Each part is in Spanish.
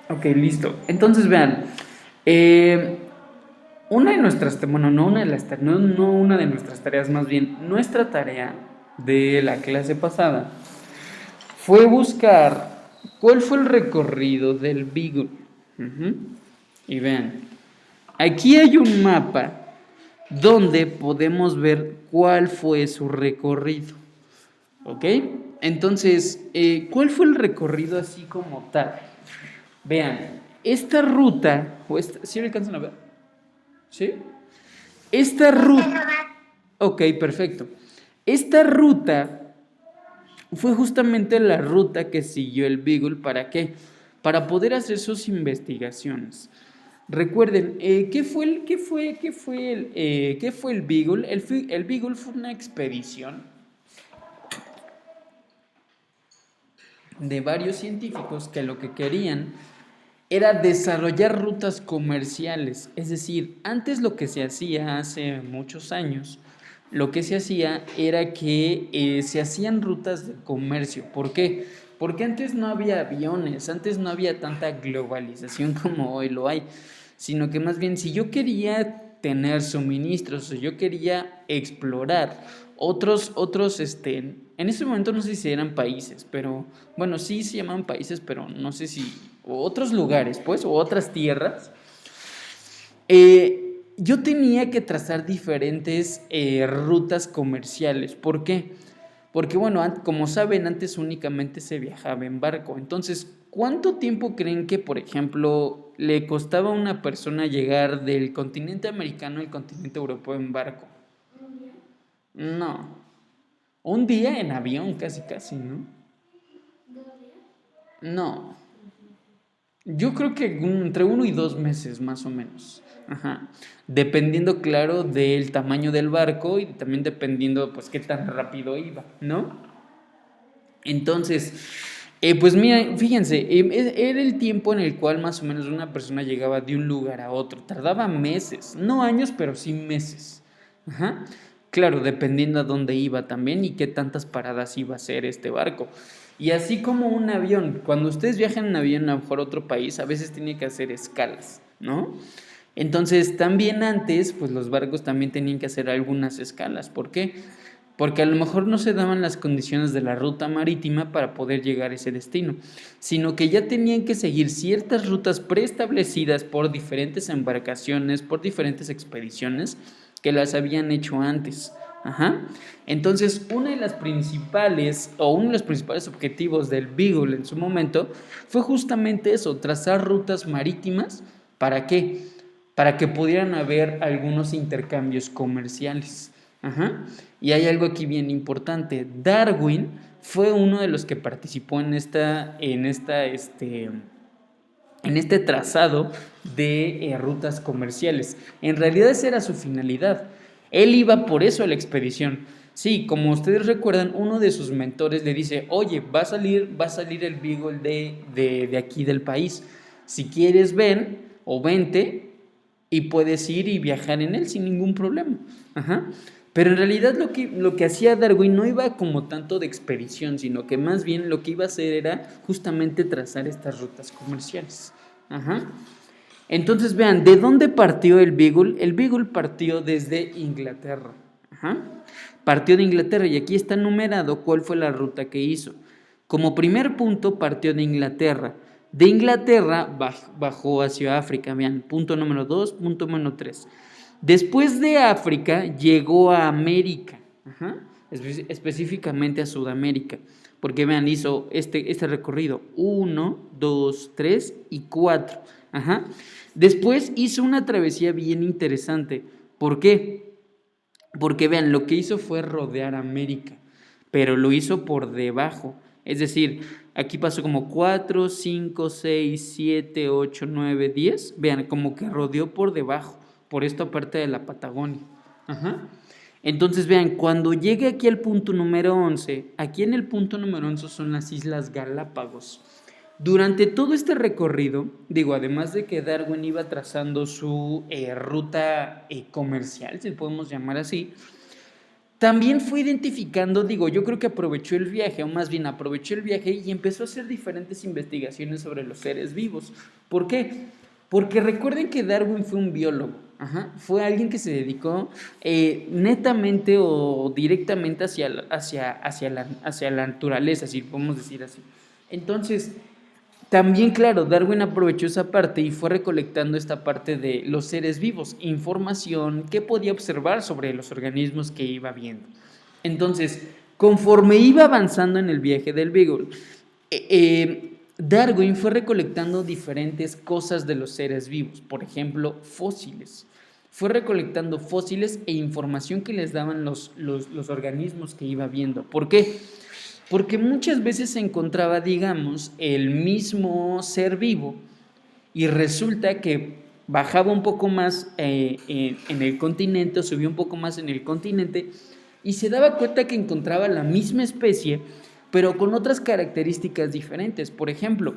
Ok, listo. Entonces vean, eh, una de nuestras, bueno, no una de las tareas, no una de nuestras tareas, más bien, nuestra tarea de la clase pasada fue buscar cuál fue el recorrido del Beagle. Ujú. Y vean, aquí hay un mapa donde podemos ver cuál fue su recorrido. ¿Ok? Entonces, ¿cuál fue el recorrido así como tal? Vean, esta ruta, ¿sí me alcanzan a ver? ¿Sí? Esta ruta, ok, perfecto. Esta ruta fue justamente la ruta que siguió el Beagle. ¿Para qué? Para poder hacer sus investigaciones. Recuerden, ¿qué fue el Beagle? El Beagle fue una expedición de varios científicos que lo que querían era desarrollar rutas comerciales. Es decir, antes lo que se hacía hace muchos años, lo que se hacía era que se hacían rutas de comercio. ¿Por qué? Porque antes no había aviones, antes no había tanta globalización como hoy lo hay, sino que más bien si yo quería tener suministros o yo quería explorar en ese momento no sé si eran países, pero bueno, sí se llaman países, pero no sé si, o otros lugares, pues, o otras tierras. Yo tenía que trazar diferentes rutas comerciales. ¿Por qué? Porque, bueno, como saben, antes únicamente se viajaba en barco. Entonces, ¿cuánto tiempo creen que, por ejemplo, le costaba a una persona llegar del continente americano al continente europeo en barco? No. Un día en avión, casi, casi, ¿no? No. Yo creo que entre 1 y 2 meses más o menos. Ajá. Dependiendo, claro, del tamaño del barco y también dependiendo, pues, qué tan rápido iba, ¿no? Entonces, pues mira, fíjense, era el tiempo en el cual más o menos una persona llegaba de un lugar a otro. Tardaba meses, no años, pero sí meses. Ajá. Claro, dependiendo a dónde iba también y qué tantas paradas iba a hacer este barco. Y así como un avión, cuando ustedes viajan en avión a lo mejor a otro país, a veces tiene que hacer escalas, ¿no? Entonces, también antes, pues los barcos también tenían que hacer algunas escalas. ¿Por qué? Porque a lo mejor no se daban las condiciones de la ruta marítima para poder llegar a ese destino, sino que ya tenían que seguir ciertas rutas preestablecidas por diferentes embarcaciones, por diferentes expediciones que las habían hecho antes. Ajá. Entonces, uno de los principales objetivos del Beagle en su momento fue justamente eso, trazar rutas marítimas. ¿Para qué? Para que pudieran haber algunos intercambios comerciales. Ajá. Y hay algo aquí bien importante. Darwin fue uno de los que participó en este trazado de rutas comerciales. En realidad esa era su finalidad. Él iba por eso a la expedición. Sí, como ustedes recuerdan, uno de sus mentores le dice, oye, va a salir el Beagle de aquí del país. Si quieres, ven o vente y puedes ir y viajar en él sin ningún problema. Ajá. Pero en realidad lo que hacía Darwin no iba como tanto de expedición, sino que más bien lo que iba a hacer era justamente trazar estas rutas comerciales. Ajá. Entonces vean, ¿de dónde partió el Beagle? El Beagle partió desde Inglaterra. Ajá. Partió de Inglaterra y aquí está numerado cuál fue la ruta que hizo. Como primer punto partió de Inglaterra. De Inglaterra bajó hacia África. Vean, punto número 2, punto número 3. Después de África llegó a América. Ajá. Específicamente a Sudamérica. Porque vean, hizo este recorrido. 1, 2, 3 y 4. Ajá. Después hizo una travesía bien interesante. ¿Por qué? Porque vean, lo que hizo fue rodear América, pero lo hizo por debajo. Es decir, aquí pasó como 4, 5, 6, 7, 8, 9, 10. Vean, como que rodeó por debajo, por esta parte de la Patagonia. Ajá. Entonces, vean, cuando llegue aquí al punto número 11, aquí en el punto número 11 son las Islas Galápagos. Durante todo este recorrido, digo, además de que Darwin iba trazando su ruta comercial, si podemos llamar así, También fue identificando, digo, yo creo que aprovechó el viaje, o más bien aprovechó el viaje y empezó a hacer diferentes investigaciones sobre los seres vivos. ¿Por qué? Porque recuerden que Darwin fue un biólogo, ajá, fue alguien que se dedicó netamente o directamente hacia la naturaleza, si podemos decir así. Entonces, también, claro, Darwin aprovechó esa parte y fue recolectando esta parte de los seres vivos, información que podía observar sobre los organismos que iba viendo. Entonces, conforme iba avanzando en el viaje del Beagle, Darwin fue recolectando diferentes cosas de los seres vivos, por ejemplo, fósiles. Fue recolectando fósiles e información que les daban los organismos que iba viendo. ¿Por qué? Porque muchas veces se encontraba, digamos, el mismo ser vivo y resulta que bajaba un poco más en el continente o subía un poco más en el continente y se daba cuenta que encontraba la misma especie, pero con otras características diferentes. Por ejemplo,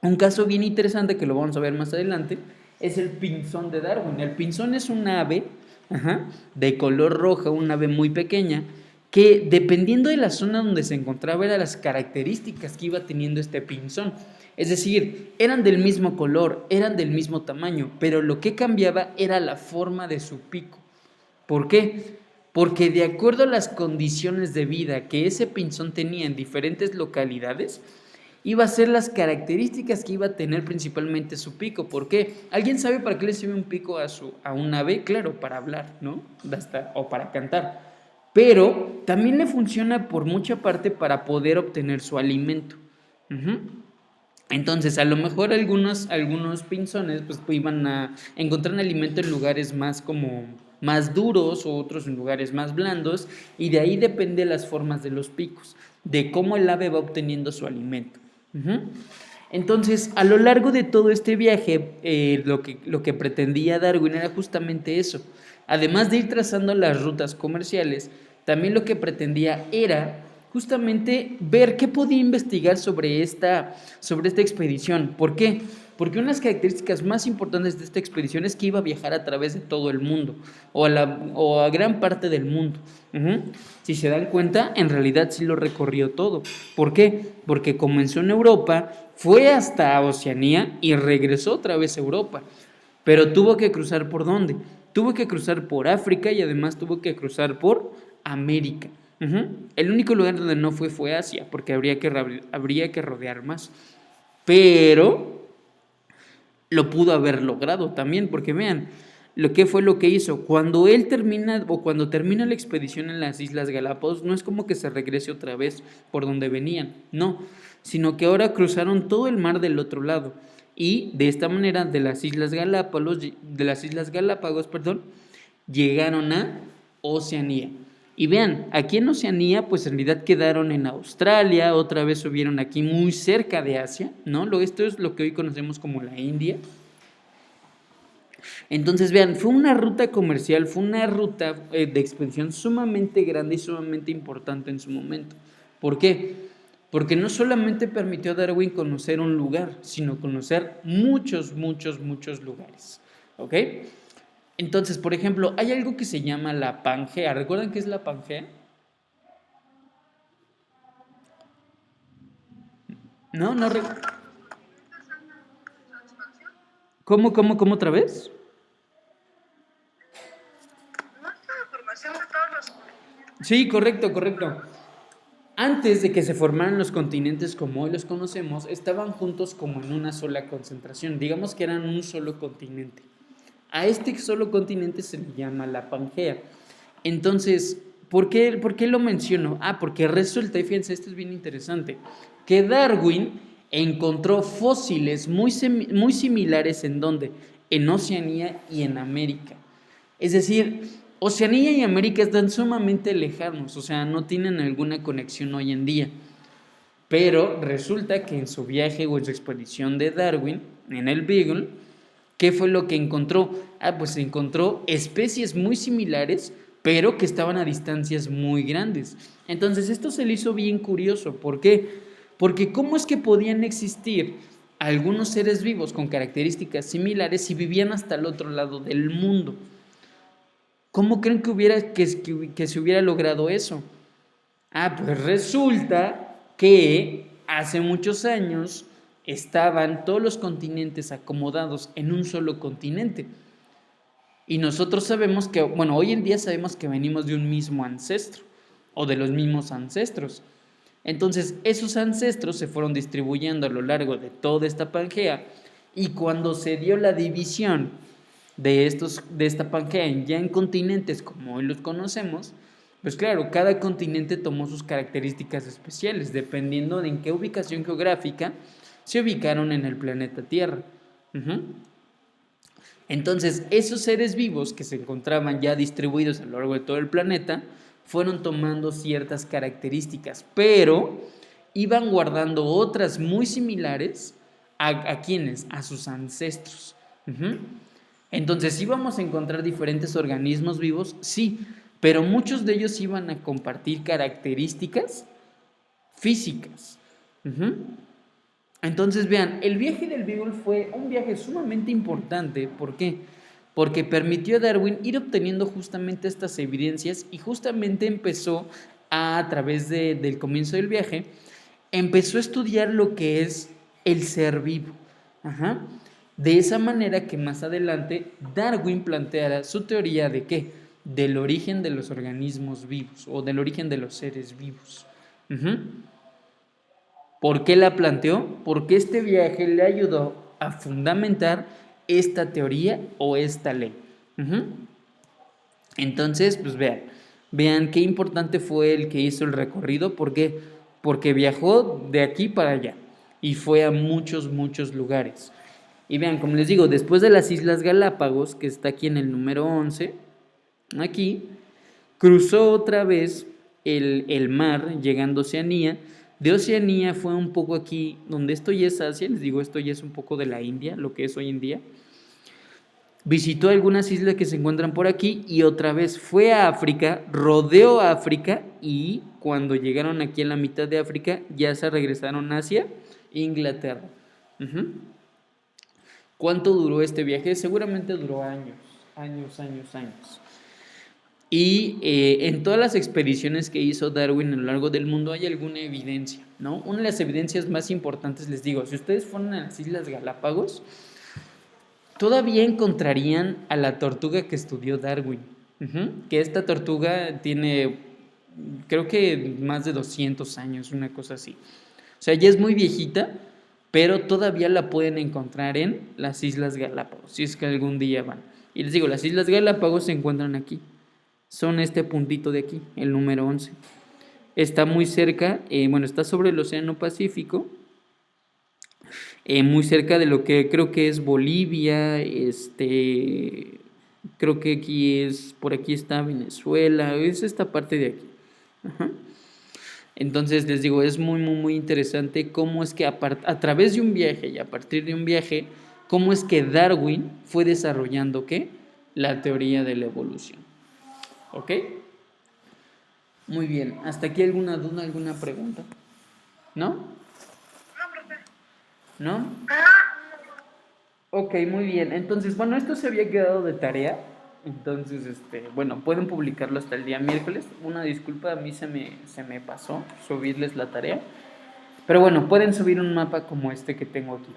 un caso bien interesante que lo vamos a ver más adelante es el pinzón de Darwin. El pinzón es un ave, ajá, de color roja, un ave muy pequeña, que dependiendo de la zona donde se encontraba eran las características que iba teniendo este pinzón. Es decir, eran del mismo color, eran del mismo tamaño, pero lo que cambiaba era la forma de su pico. ¿Por qué? Porque de acuerdo a las condiciones de vida que ese pinzón tenía en diferentes localidades, iba a ser las características que iba a tener principalmente su pico. ¿Por qué? ¿Alguien sabe para qué le sirve un pico a un ave? Claro, para hablar, ¿no? O para cantar. Pero también le funciona por mucha parte para poder obtener su alimento. Uh-huh. Entonces, a lo mejor algunos pinzones pues iban a encontrar alimento en lugares más como más duros o otros en lugares más blandos y de ahí depende las formas de los picos, de cómo el ave va obteniendo su alimento. Uh-huh. Entonces, a lo largo de todo este viaje, lo que pretendía Darwin era justamente eso. Además de ir trazando las rutas comerciales, también lo que pretendía era justamente ver qué podía investigar sobre esta expedición. ¿Por qué? Porque una de las características más importantes de esta expedición es que iba a viajar a través de todo el mundo, o a gran parte del mundo. Uh-huh. Si se dan cuenta, en realidad sí lo recorrió todo. ¿Por qué? Porque comenzó en Europa, fue hasta Oceanía y regresó otra vez a Europa. Pero tuvo que cruzar ¿por dónde? Tuvo que cruzar por África y además tuvo que cruzar por América. Uh-huh. El único lugar donde no fue Asia, porque habría que rodear más. Pero lo pudo haber logrado también, porque vean, ¿qué fue lo que hizo? Cuando él termina, o cuando termina la expedición en las Islas Galápagos, no es como que se regrese otra vez por donde venían, no, sino que ahora cruzaron todo el mar del otro lado. Y de esta manera, de las Islas Galápagos, llegaron a Oceanía. Y vean, aquí en Oceanía, pues en realidad quedaron en Australia, otra vez subieron aquí muy cerca de Asia, ¿no? Esto es lo que hoy conocemos como la India. Entonces, vean, fue una ruta comercial, fue una ruta de expedición sumamente grande y sumamente importante en su momento. ¿Por qué? Porque no solamente permitió a Darwin conocer un lugar, sino conocer muchos, muchos, muchos lugares. ¿Ok? Entonces, por ejemplo, hay algo que se llama la Pangea. ¿Recuerdan qué es la Pangea? No, no. ¿Cómo otra vez? Sí, correcto, correcto. Antes de que se formaran los continentes como hoy los conocemos, estaban juntos como en una sola concentración. Digamos que eran un solo continente. A este solo continente se le llama la Pangea. Entonces, ¿por qué lo menciono? Porque resulta, y fíjense, esto es bien interesante, que Darwin encontró fósiles muy similares ¿en dónde? En Oceanía y en América. Es decir, Oceanía y América están sumamente lejanos, o sea, no tienen alguna conexión hoy en día. Pero resulta que en su viaje o en su expedición de Darwin, en el Beagle, ¿qué fue lo que encontró? Pues encontró especies muy similares, pero que estaban a distancias muy grandes. Entonces esto se le hizo bien curioso. ¿Por qué? Porque ¿cómo es que podían existir algunos seres vivos con características similares si vivían hasta el otro lado del mundo? ¿Cómo creen que se hubiera logrado eso? Ah, pues resulta que hace muchos años estaban todos los continentes acomodados en un solo continente. Y nosotros sabemos que, bueno, hoy en día sabemos que venimos de un mismo ancestro o de los mismos ancestros. Entonces, esos ancestros se fueron distribuyendo a lo largo de toda esta Pangea y cuando se dio la división de esta Pangea ya en continentes como hoy los conocemos, pues claro, cada continente tomó sus características especiales dependiendo de en qué ubicación geográfica se ubicaron en el planeta Tierra. Uh-huh. Entonces, esos seres vivos que se encontraban ya distribuidos a lo largo de todo el planeta fueron tomando ciertas características, pero iban guardando otras muy similares a quienes, a sus ancestros. Uh-huh. Entonces, ¿íbamos a encontrar diferentes organismos vivos? Sí, pero muchos de ellos iban a compartir características físicas. Uh-huh. Entonces, vean, el viaje del Beagle fue un viaje sumamente importante. ¿Por qué? Porque permitió a Darwin ir obteniendo justamente estas evidencias y justamente empezó a través del comienzo del viaje, empezó a estudiar lo que es el ser vivo. Ajá. De esa manera que más adelante Darwin planteará su teoría de ¿qué? Del origen de los organismos vivos o del origen de los seres vivos. Uh-huh. ¿Por qué la planteó? Porque este viaje le ayudó a fundamentar esta teoría o esta ley. Uh-huh. Entonces, pues vean qué importante fue el que hizo el recorrido. ¿Por qué? Porque viajó de aquí para allá y fue a muchos, muchos lugares. Y vean, como les digo, después de las Islas Galápagos, que está aquí en el número 11, aquí, cruzó otra vez el mar, llegando a Oceanía. De Oceanía fue un poco aquí, donde esto ya es Asia, les digo, esto ya es un poco de la India, lo que es hoy en día. Visitó algunas islas que se encuentran por aquí y otra vez fue a África, rodeó África y cuando llegaron aquí en la mitad de África ya se regresaron hacia Inglaterra. Uh-huh. ¿Cuánto duró este viaje? Seguramente duró años. Y en todas las expediciones que hizo Darwin a lo largo del mundo hay alguna evidencia, ¿no? Una de las evidencias más importantes, les digo, si ustedes fueron a las Islas Galápagos, todavía encontrarían a la tortuga que estudió Darwin. Uh-huh. Que esta tortuga tiene, creo que más de 200 años, una cosa así. O sea, ya es muy viejita, pero todavía la pueden encontrar en las Islas Galápagos, si es que algún día van. Y les digo, las Islas Galápagos se encuentran aquí. Son este puntito de aquí, el número 11. Está muy cerca, está sobre el Océano Pacífico, muy cerca de lo que creo que es Bolivia, creo que por aquí está Venezuela, es esta parte de aquí. Ajá. Entonces les digo, es muy, muy, muy interesante cómo es que a través de un viaje y a partir de un viaje, cómo es que Darwin fue desarrollando, ¿qué? La teoría de la evolución. ¿Ok? Muy bien. ¿Hasta aquí alguna duda, alguna pregunta? ¿No? ¿No? Ok, muy bien. Entonces, esto se había quedado de tarea. Entonces, pueden publicarlo hasta el día miércoles. Una disculpa, a mí se me pasó subirles la tarea. Pero bueno, pueden subir un mapa como este que tengo aquí.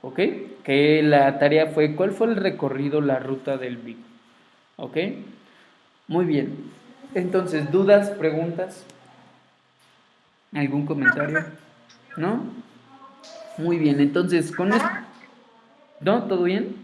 ¿Ok? Que la tarea fue, ¿cuál fue el recorrido, la ruta del Big? ¿Ok? Muy bien. Entonces, ¿dudas, preguntas? ¿Algún comentario? ¿No? Muy bien, entonces, con esto... ¿No? ¿Todo bien?